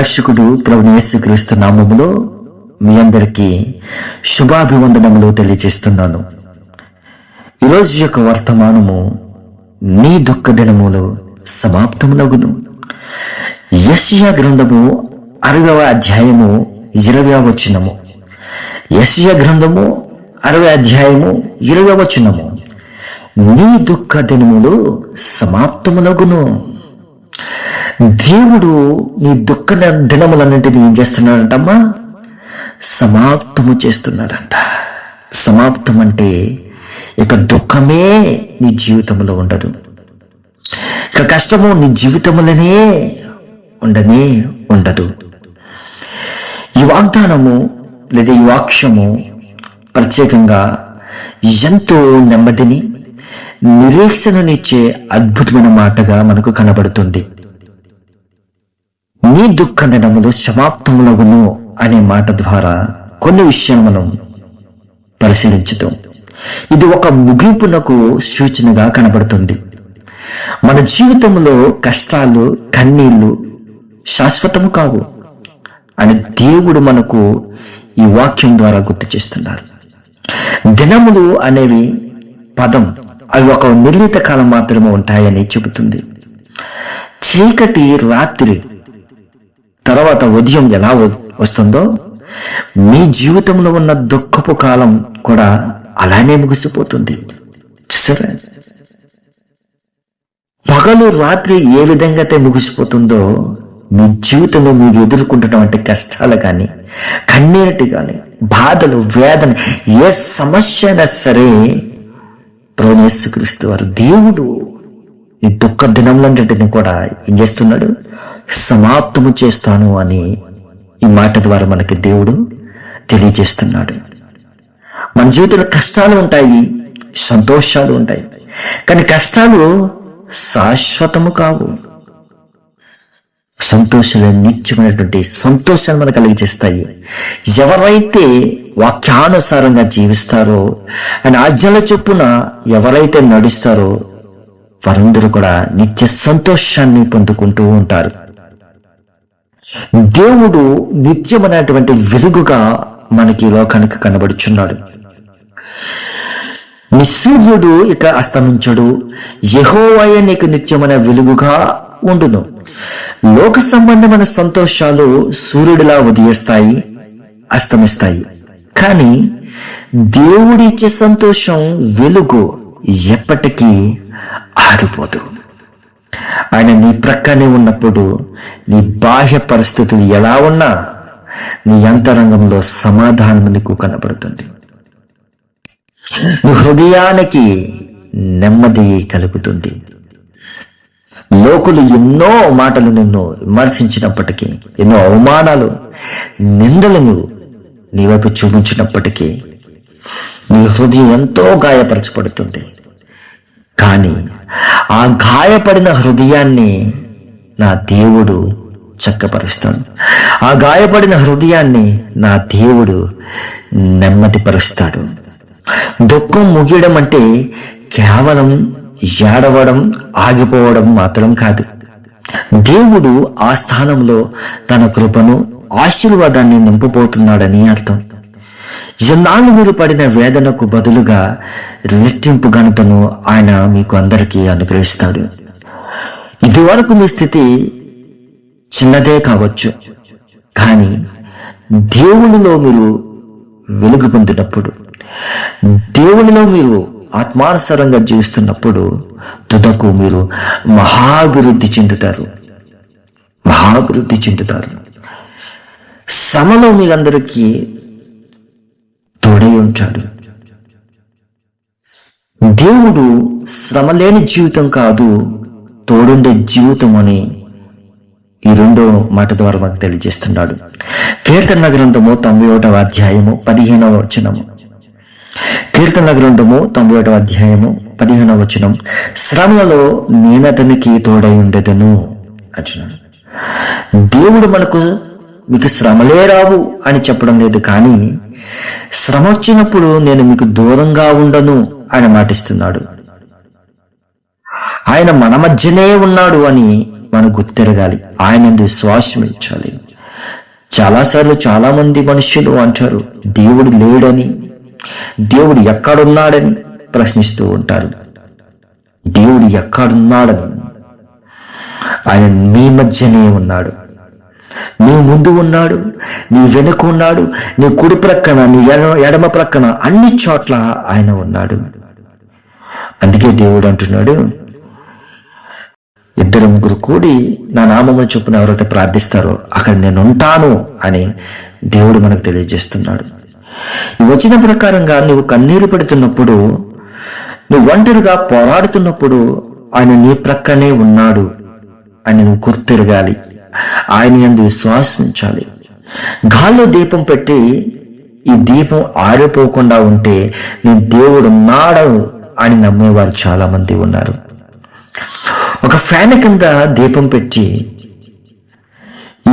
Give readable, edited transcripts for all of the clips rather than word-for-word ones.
రక్షకుడు ప్రభువైన యేసుక్రీస్తు నామములో మీ అందరికీ శుభాభివందనములు తెలియజేస్తున్నాను. ఈరోజు యొక్క వర్తమానము, నీ దుఃఖ దినములు సమాప్తములగును. యెషయా గ్రంథము 60వ అధ్యాయము 20వ వచనము. యెషయా గ్రంథము 60వ అధ్యాయము 20వ వచనము. నీ దుఃఖ దినములు సమాప్తములగును. దేవుడు నీ దుఃఖ దినములన్నింటినీ ఏం చేస్తున్నాడంటమ్మా? సమాప్తము చేస్తున్నాడంట. సమాప్తం అంటే ఇక దుఃఖమే నీ జీవితంలో ఉండదు, ఇక కష్టము నీ జీవితంలోనే ఉండదు. ఈ వాగ్దానము లేదా ఈ వాక్యము ప్రత్యేకంగా ఎంతో నెమ్మదిని, నిరీక్షణనిచ్చే అద్భుతమైన మాటగా మనకు కనబడుతుంది. నీ దుఃఖ దినములు సమాప్తములగును అనే మాట ద్వారా కొన్ని విషయాలు మనం పరిశీలించుతాం. ఇది ఒక ముగింపునకు సూచనగా కనబడుతుంది. మన జీవితంలో కష్టాలు, కన్నీళ్లు శాశ్వతము కావు అని దేవుడు మనకు ఈ వాక్యం ద్వారా గుర్తు చేస్తున్నారు. దినములు అనేవి పదం, అవి ఒక నిర్ణీత కాలం మాత్రమే ఉంటాయని చెబుతుంది. చీకటి రాత్రి తర్వాత ఉదయం ఎలా వస్తుందో, మీ జీవితంలో ఉన్న దుఃఖపు కాలం కూడా అలానే ముగిసిపోతుంది. చూసారా? పగలు రాత్రి ఏ విధంగా అయితే ముగిసిపోతుందో, మీ జీవితంలో మీరు ఎదుర్కొంటున్నటువంటి కష్టాలు కానీ, కన్నీటి కానీ, బాధలు, వేదన, ఏ సమస్య అయినా సరే ప్రభువైన యేసుక్రీస్తు వారు దేవుడు ఈ దుఃఖ దినములన్నింటినీ కూడా ఏం చేస్తున్నాడు? సమాప్తము చేస్తాను అని ఈ మాట ద్వారా మనకి దేవుడు తెలియజేస్తున్నాడు. మన జీవితంలో కష్టాలు ఉంటాయి, సంతోషాలు ఉంటాయి, కానీ కష్టాలు శాశ్వతము కావు. సంతోషాలు నిత్యమైనటువంటి సంతోషాలు మనకు కలిగజేస్తాయి. ఎవరైతే వాక్యానుసారంగా జీవిస్తారో, ఆయన ఆజ్ఞల చొప్పున ఎవరైతే నడుస్తారో వారందరూ కూడా నిత్య సంతోషాన్ని పొందుకుంటూ ఉంటారు. దేవుడు నిత్యమైనటువంటి వెలుగుగా మనకి లోకానికి కనబడుచున్నాడు. నీ సూర్యుడు ఇక అస్తమించడు, యెహోవాయే నీకు నిత్యమైన వెలుగుగా ఉండును. లోక సంబంధమైన సంతోషాలు సూర్యుడిలా ఉదయిస్తాయి, అస్తమిస్తాయి. కానీ దేవుడిచ్చే సంతోషం, వెలుగు ఎప్పటికీ ఆరిపోదు. ఆయన నీ ప్రక్కనే ఉన్నప్పుడు నీ బాహ్య పరిస్థితులు ఎలా ఉన్నా నీ అంతరంగంలో సమాధానం నీకు కనబడుతుంది. నీ హృదయానికి నెమ్మది కలుగుతుంది. లోకులు ఎన్నో మాటలు నిన్ను విమర్శించినప్పటికీ, ఎన్నో అవమానాలు, నిందలను నీ వైపు చూపించినప్పటికీ నీ హృదయం ఎంతో గాయపరచబడుతుంది. కానీ ఆ గాయపడిన హృదయాన్ని నా దేవుడు చక్కపరుస్తాడు. ఆ గాయపడిన హృదయాన్ని నా దేవుడు నెమ్మదిపరుస్తాడు. దుఃఖం ముగియడం అంటే కేవలం ఏడవడం, ఆగిపోవడం మాత్రం కాదు. దేవుడు ఆ స్థానంలో తన కృపను, ఆశీర్వాదాన్ని నింపబోతున్నాడని అర్థం. ఎన్నాళ్ళు మీరు పడిన వేదనకు బదులుగా రెట్టింపు ఘనతను ఆయన మీకు అందరికీ అనుగ్రహిస్తాడు. ఇదివరకు మీ స్థితి చిన్నదే కావచ్చు, కానీ దేవునిలో మీరు వెలుగు పొందినప్పుడు, దేవునిలో మీరు ఆత్మానుసారంగా జీవిస్తున్నప్పుడు తుదకు మీరు మహాభివృద్ధి చెందుతారు. శ్రమలో మీ అందరికీ తోడై ఉంటాడు. దేవుడు శ్రమ లేని జీవితం కాదు, తోడుండే జీవితం అని ఈ రెండో మాట ద్వారా మనకు తెలియజేస్తున్నాడు. కీర్తన గ్రంథము 91వ అధ్యాయము 15వ వచనము. కీర్తన గ్రంథము 91వ అధ్యాయము 15వ వచనం. శ్రమలలో నేనతనికి తోడై ఉండెదను అంటున్నాడు. దేవుడు మీకు శ్రమలే రావు అని చెప్పడం లేదు, కానీ శ్రమ వచ్చినప్పుడు నేను మీకు దూరంగా ఉండను ఆయన మాటిస్తున్నాడు. ఆయన మన మధ్యనే ఉన్నాడు అని మనం గుర్తెరగాలి. ఆయన విశ్వాసం ఇచ్చాలి. చాలాసార్లు చాలామంది మనుషులు అంటారు దేవుడు లేడని, దేవుడు ఎక్కడున్నాడని ప్రశ్నిస్తూ ఉంటారు. దేవుడు ఎక్కడున్నాడని? ఆయన మీ మధ్యనే ఉన్నాడు. నీ ముందు ఉన్నాడు, నీ వెనుక ఉన్నాడు, నీ కుడి ప్రక్కన, నీ ఎడమ ప్రక్కన, అన్ని చోట్ల ఆయన ఉన్నాడు. అందుకే దేవుడు అంటున్నాడు, ఇద్దరు ముగ్గురు కూడి నా నామమును చొప్పున ఎవరైతే ప్రార్థిస్తారో అక్కడ నేను ఉంటాను అని దేవుడు మనకు తెలియజేస్తున్నాడు. ఈ వచన ప్రకారంగా నువ్వు కన్నీరు పెడుతున్నప్పుడు, నువ్వు ఒంటరిగా పోరాడుతున్నప్పుడు ఆయన నీ ప్రక్కనే ఉన్నాడు అని నువ్వు గుర్తిరగాలి. ఆయన యందు విశ్వాసం ఉంచాలి. గాల్లో దీపం పెట్టి ఈ దీపం ఆరిపోకుండా ఉంటే నీ దేవుడు ఉన్నాడు అని నమ్మేవారు చాలా మంది ఉన్నారు. ఒక ఫ్యాన్ కింద దీపం పెట్టి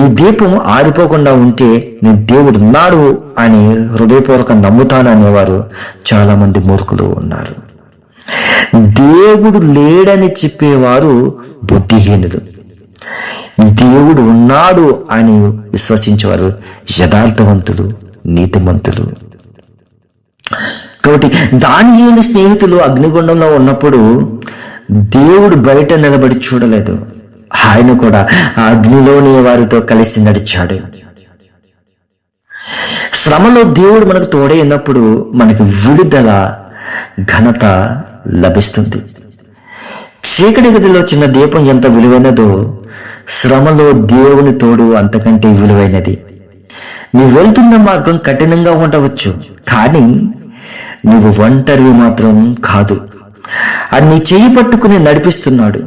ఈ దీపం ఆరిపోకుండా ఉంటే నీ దేవుడు ఉన్నాడు అని హృదయపూర్వక నమ్ముతాను అనేవారు చాలా మంది మూర్ఖులు ఉన్నారు. దేవుడు లేడని చెప్పేవారు బుద్ధిహీనులు. దేవుడు ఉన్నాడు అని విశ్వసించేవారు యథార్థవంతులు, నీతిమంతులు. కాబట్టి దానియేలు స్నేహితులు అగ్నిగుండంలో ఉన్నప్పుడు దేవుడు బయట నిలబడి చూడలేదు. ఆయన కూడా ఆ అగ్నిలోనే వారితో కలిసి నడిచాడు. శ్రమలో దేవుడు మనకు తోడే ఉన్నప్పుడు మనకు విడుదల, ఘనత లభిస్తుంది. చీకటి గదిలో చిన్న దీపం ఎంత విలువైనదో శ్రమలో దేవుని తోడు అంతకంటే విలువైనది. నువ్వు వెళ్తున్న మార్గం కఠినంగా ఉండవచ్చు, కానీ నువ్వు ఒంటరి మాత్రం కాదు. అది నీ చెయ్యి పట్టుకుని నడిపిస్తున్నాడు.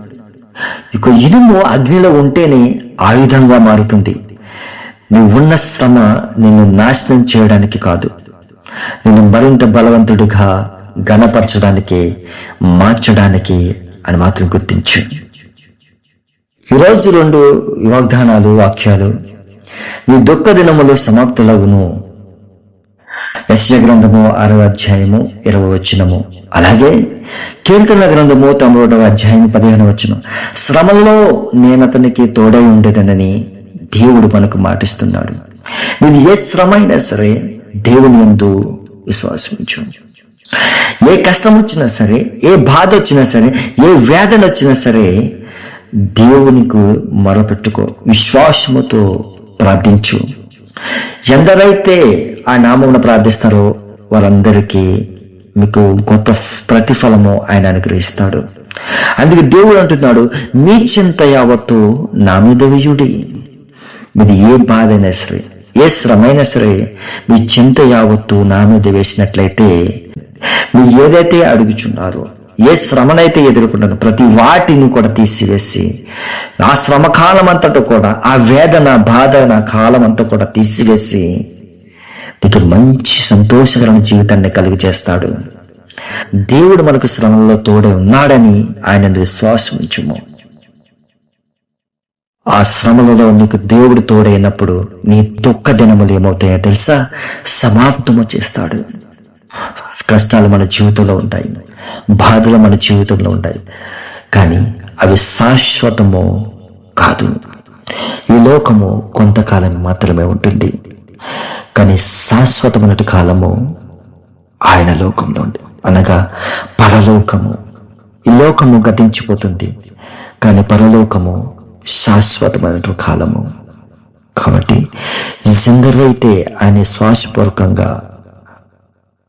ఇక ఇనుము అగ్నిలో ఉంటేనే ఆయుధంగా మారుతుంది. నువ్వున్న శ్రమ నిన్ను నాశనం చేయడానికి కాదు, నిన్ను మరింత బలవంతుడిగా ఘనపరచడానికి, మార్చడానికి అని మాత్రం గుర్తించు. ఈరోజు 2 వాగ్దానాలు, వాక్యాలు. నీ దుఃఖ దినములు సమాప్తులగును. యెషయా గ్రంథము 6వ అధ్యాయము 20వ వచనము. అలాగే కీర్తనల గ్రంథము 9వ అధ్యాయము 15వ వచనం. శ్రమల్లో నేను అతనికి తోడై ఉండేదనని దేవుడు మనకు మాటిస్తున్నాడు. నీకు ఏ శ్రమ అయినా సరే దేవుని యందు విశ్వాసించు. ఏ కష్టం వచ్చినా సరే, ఏ బాధ వచ్చినా సరే, ఏ వేదన వచ్చినా సరే దేవునికి మొరపెట్టుకో, విశ్వాసముతో ప్రార్థించు. ఎందరైతే ఆ నామమున ప్రార్థిస్తారో వారందరికీ మీకు గొప్ప ప్రతిఫలము ఆయన అనుగ్రహిస్తాడు. అందుకే దేవుడు అంటున్నాడు, మీ చింత యావత్తు నా మీద వేయుడి. మీది ఏ బాధ అయినా సరే, ఏ శ్రమ అయినా సరే, మీ చింత యావత్తు నా మీద వేసినట్లయితే మీరు ఏదైతే అడుగుచున్నారో, ఏ శ్రమనైతే ఎదుర్కొంటారో ప్రతి వాటిని కూడా తీసివేసి, ఆ శ్రమ కాలం అంతటా కూడా, ఆ వేదన బాధన కాలం అంతా కూడా తీసివేసి నీకు మంచి సంతోషకరమైన జీవితాన్ని కలిగి చేస్తాడు. దేవుడు మనకు శ్రమల్లో తోడే ఉన్నాడని ఆయన విశ్వాసం ఉంచుము. ఆ శ్రమలలో నీకు దేవుడు తోడైనప్పుడు నీ దుఃఖ దినములు ఏమవుతాయో తెలుసా? సమాప్తము చేస్తాడు. కష్టాలు మన జీవితంలో ఉంటాయి, బాధలు మన జీవితంలో ఉంటాయి, కానీ అవి శాశ్వతము కాదు. ఈ లోకము కొంతకాలం మాత్రమే ఉంటుంది, కానీ శాశ్వతమైన కాలము ఆయన లోకంలో ఉంది, అనగా పరలోకము. ఈ లోకము గతించిపోతుంది, కానీ పరలోకము శాశ్వతమైన కాలము. కాబట్టి ఎందరైతే ఆయన శ్వాసపూర్వకంగా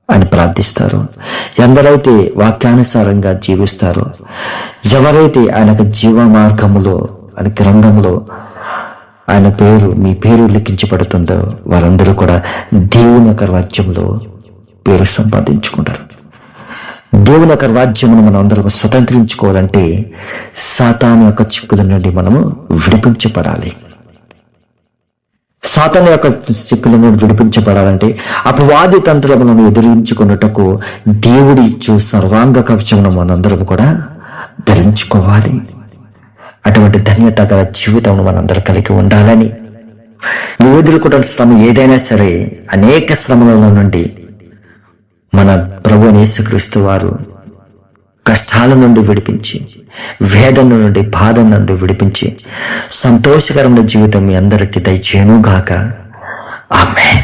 ఆయన ప్రార్థిస్తారో, ఎందరైతే వాక్యానుసారంగా జీవిస్తారో, ఎవరైతే ఆయనకు జీవ మార్గములో, ఆయన గ్రంథములో ఆయన పేరు, మీ పేరు లిఖించబడుతుందో వారందరూ కూడా దేవుని యొక్క రాజ్యంలో పేరు సంపాదించుకుంటారు. దేవుని యొక్క రాజ్యమును మనం అందరం స్వతంత్రించుకోవాలంటే సాతాను యొక్క చిక్కుల నుండి మనము విడిపించబడాలి. సాతాను యొక్క చిక్కుల నుండి విడిపించబడాలంటే అపవాది తంత్రములను ఎదిరించుకున్నటకు దేవుడి ఇచ్చు సర్వాంగ కవచమును మనందరం కూడా ధరించుకోవాలి. అటువంటి ధన్యత గల జీవితం మనందరూ కలిగి ఉండాలని, నువ్వు ఎదుర్కొంటున్న శ్రమ ఏదైనా సరే, అనేక శ్రమల నుండి మన ప్రభువైన యేసుక్రీస్తు వారు కష్టాల నుండి విడిపించి, వేదన నుండి, బాధ నుండి విడిపించి సంతోషకరమైన జీవితం మీ అందరికీ దయచేయునుగాక. ఆమేన్.